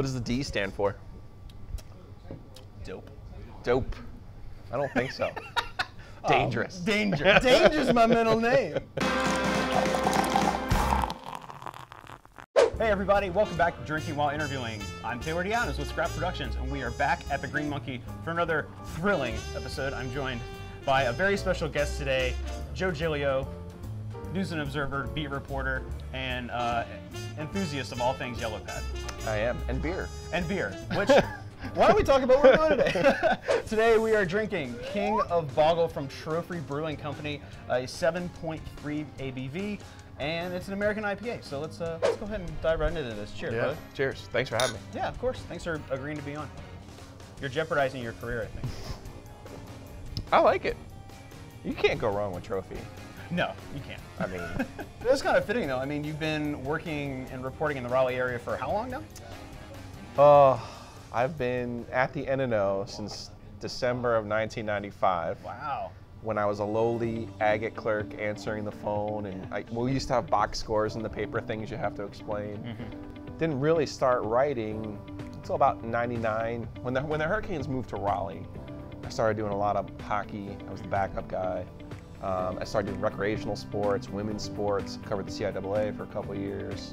What does the D stand for? Dope. Dope. I don't think so. Dangerous. Danger. Danger's my middle name. Hey everybody, welcome back to Drinking While Interviewing. I'm Taylor Dianos with Scrapt Productions, and we are back at the Green Monkey for another thrilling episode. I'm joined by a very special guest today, Joe Giglio, News and Observer, beat reporter, and enthusiast of all things Yellow Pad. I am. And beer. And beer, which, why don't we talk about what we're doing today? Today we are drinking King of Boggle from Trophy Brewing Company, a 7.3 ABV. And it's an American IPA, so let's go ahead and dive right into this. Cheers, brother. Cheers. Thanks for having me. Yeah, of course. Thanks for agreeing to be on. You're jeopardizing your career, I think. I like it. You can't go wrong with Trophy. No, you can't. I mean, it's kind of fitting, though. I mean, you've been working and reporting in the Raleigh area for how long now? I've been at the N&O since December of 1995. Wow. When I was a lowly agate clerk answering the phone, and we used to have box scores and the paper things you have to explain. Mm-hmm. Didn't really start writing until about '99 when the Hurricanes moved to Raleigh. I started doing a lot of hockey. I was the backup guy. I started doing recreational sports, women's sports. Covered the CIAA for a couple of years.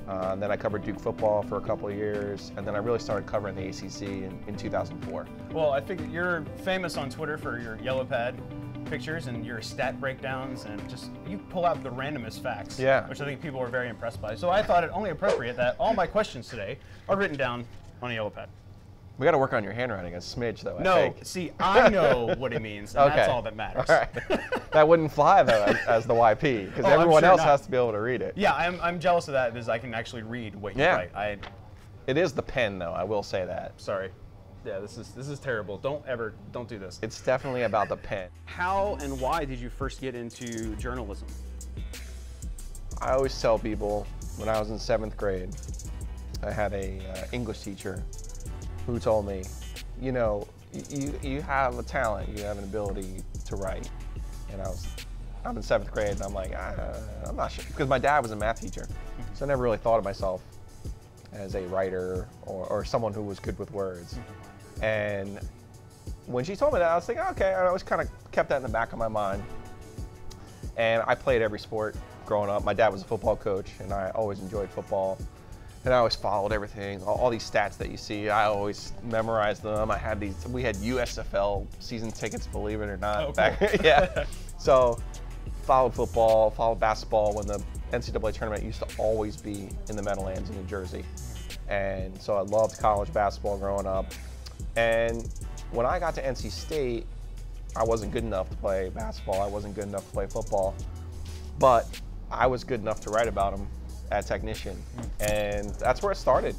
Then I covered Duke football for a couple of years, and then I really started covering the ACC in 2004. Well, I think you're famous on Twitter for your Yellow Pad pictures and your stat breakdowns, and just you pull out the randomest facts, which I think people were very impressed by. So I thought it only appropriate that all my questions today are written down on a Yellow Pad. We got to work on your handwriting a smidge, though. No, see, I know what it means, and that's all that matters. All right. That wouldn't fly, though, as the YP, because everyone else has to be able to read it. Yeah, I'm jealous of that, because I can actually read what you write. It is the pen, though, I will say that. Sorry. Yeah, this is terrible. Don't do this. It's definitely about the pen. How and why did you first get into journalism? I always tell people, when I was in 7th grade, I had a English teacher who told me, you know, you have a talent, you have an ability to write. And I'm in 7th grade, and I'm like, I'm not sure, because my dad was a math teacher, so I never really thought of myself as a writer or someone who was good with words. And when she told me that, I was thinking, okay, I always kind of kept that in the back of my mind. And I played every sport growing up. My dad was a football coach, and I always enjoyed football. And I always followed everything, all these stats that you see, I always memorized them. We had USFL season tickets, believe it or not. Oh, back, cool. Yeah. So, followed football, followed basketball when the NCAA tournament used to always be in the Meadowlands in New Jersey. And so I loved college basketball growing up. And when I got to NC State, I wasn't good enough to play basketball. I wasn't good enough to play football. But I was good enough to write about them at Technician. And that's where it started.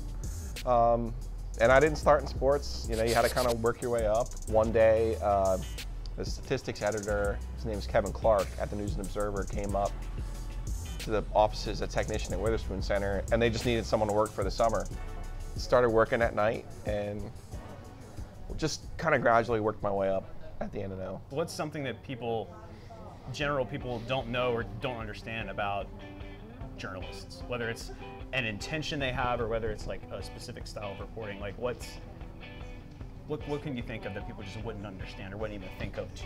And I didn't start in sports. You know, you had to kind of work your way up. One day, the statistics editor, his name is Kevin Clark, at the News and Observer, came up to the offices at Technician at Witherspoon Center, and they just needed someone to work for the summer. Started working at night, and just kind of gradually worked my way up at the N&O. What's something that general people don't know or don't understand about journalists? Whether it's an intention they have or whether it's like a specific style of reporting, like what can you think of that people just wouldn't understand or wouldn't even think of to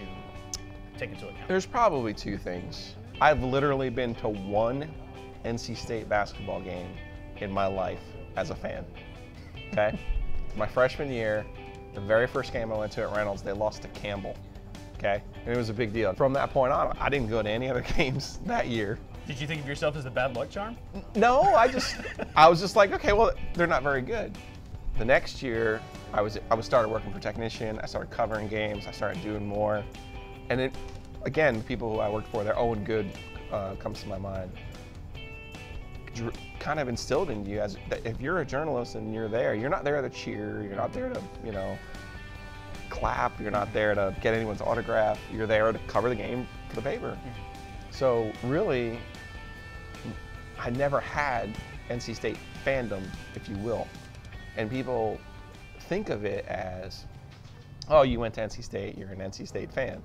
take into account? There's probably two things. I've literally been to one NC State basketball game in my life as a fan, okay? My freshman year, the very first game I went to at Reynolds, they lost to Campbell, okay? And it was a big deal. From that point on, I didn't go to any other games that year. Did you think of yourself as a bad luck charm? No, I was just like, okay, well, they're not very good. The next year, I started working for Technician. I started covering games. I started doing more. And again, the people who I worked for, their Owen Good comes to my mind. Kind of instilled in you as that if you're a journalist and you're not there to cheer, you're not there to, you know, clap, you're not there to get anyone's autograph, you're there to cover the game for the paper. So really, I never had NC State fandom, if you will. And people think of it as, oh, you went to NC State, you're an NC State fan.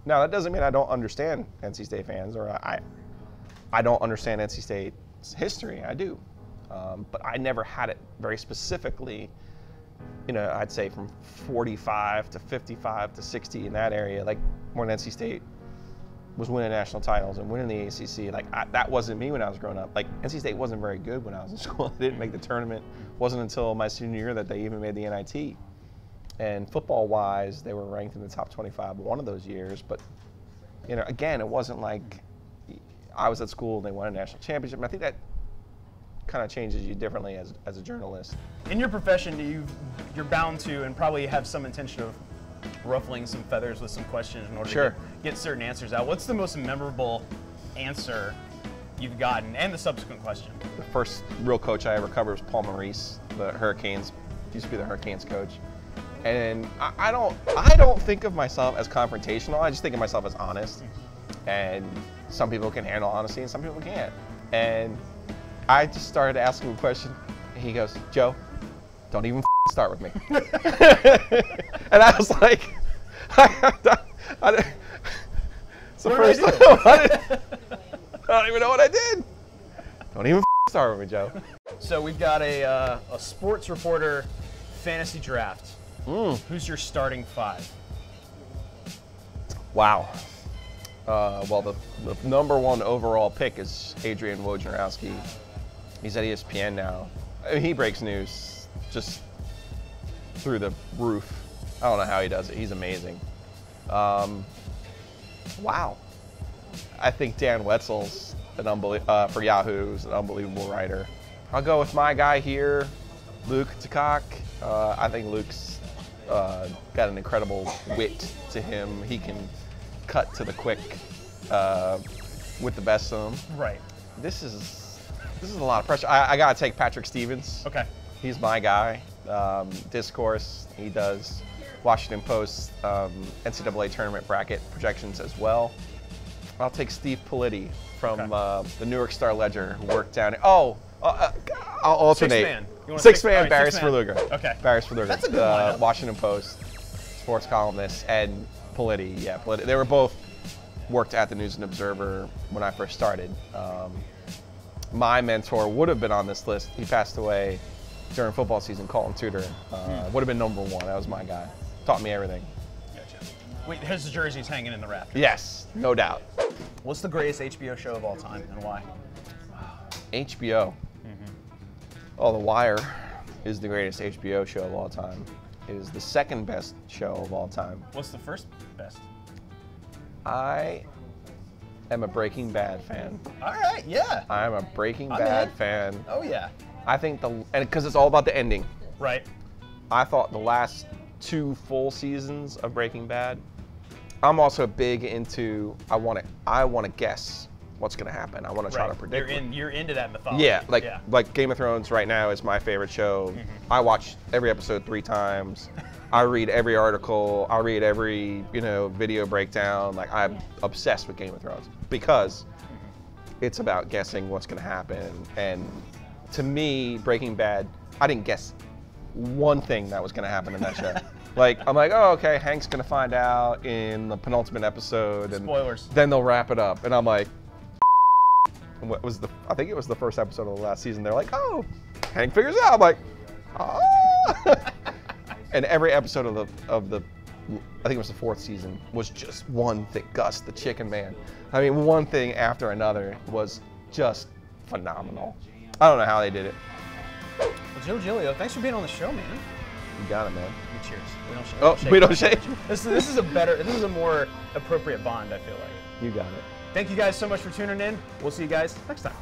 Now, that doesn't mean I don't understand NC State fans, or I don't understand NC State's history. I do. But I never had it very specifically, I'd say from 45 to 55 to 60 in that area, like when NC State was winning national titles and winning the ACC. Like that wasn't me when I was growing up. Like NC State wasn't very good when I was in school. They didn't make the tournament. It wasn't until my senior year that they even made the NIT. And football-wise, they were ranked in the top 25 one of those years. But, again, it wasn't like I was at school and they won a national championship. And I think that kind of changes you differently as a journalist. In your profession, you're bound to and probably have some intention of ruffling some feathers with some questions in order to get certain answers out. What's the most memorable answer you've gotten, and the subsequent question? The first real coach I ever covered was Paul Maurice, the Hurricanes. Used to be the Hurricanes coach. And I don't think of myself as confrontational. I just think of myself as honest. And some people can handle honesty and some people can't. And I just started asking him a question. And he goes, "Joe, don't even start with me." And I was like, it's the first time I don't even know what I did. Don't even start with me, Joe. So we've got a sports reporter fantasy draft. Who's your starting five? Wow. Well, the #1 overall pick is Adrian Wojnarowski. He's at ESPN now. I mean, he breaks news just through the roof. I don't know how he does it. He's amazing. Wow. I think Dan Wetzel's for Yahoo is an unbelievable writer. I'll go with my guy here, Luke Takak. I think Luke's got an incredible wit to him. He can cut to the quick with the best of them. Right. This is a lot of pressure. I gotta take Patrick Stevens. Okay. He's my guy. Discourse. He does Washington Post NCAA tournament bracket projections as well. I'll take Steve Politi from the Newark Star Ledger, who worked down. I'll alternate. Six-man Barris Verluga. Okay. Barris Verluga. That's a good lineup. Washington Post sports columnist, and Politi. Yeah, Politi. They were both worked at the News and Observer when I first started. My mentor would have been on this list. He passed away during football season. Colin Tudor would have been #1. That was my guy. Taught me everything. Gotcha. Wait, his jersey's hanging in the rafters. Yes, no doubt. What's the greatest HBO show of all time, and why? HBO. Oh, The Wire is the greatest HBO show of all time. It is the second best show of all time. What's the first best? I am a Breaking Bad fan. All right, yeah. I'm a Breaking Bad fan. Oh yeah. I think and because it's all about the ending. Right. I thought the last 2 full seasons of Breaking Bad. I'm also big into I want to guess what's going to happen. I want to try to predict. You're into that mythology. Yeah, like Game of Thrones right now is my favorite show. I watch every episode 3 times. I read every article. I read every video breakdown. Like, I'm obsessed with Game of Thrones because it's about guessing what's going to happen. And to me, Breaking Bad, I didn't guess one thing that was going to happen in that show. Like, I'm like, oh, okay, Hank's going to find out in the penultimate episode. And spoilers. Then they'll wrap it up. And I'm like, I think it was the first episode of the last season. They're like, oh, Hank figures it out. I'm like, oh. And every episode of the, I think it was the 4th season, was just one thing. Gus, the chicken man. I mean, one thing after another was just phenomenal. I don't know how they did it. Well, Joe Giglio, thanks for being on the show, man. You got it, man. Cheers. We don't shake. Oh, we don't shake. This is a more appropriate bond, I feel like. You got it. Thank you guys so much for tuning in. We'll see you guys next time.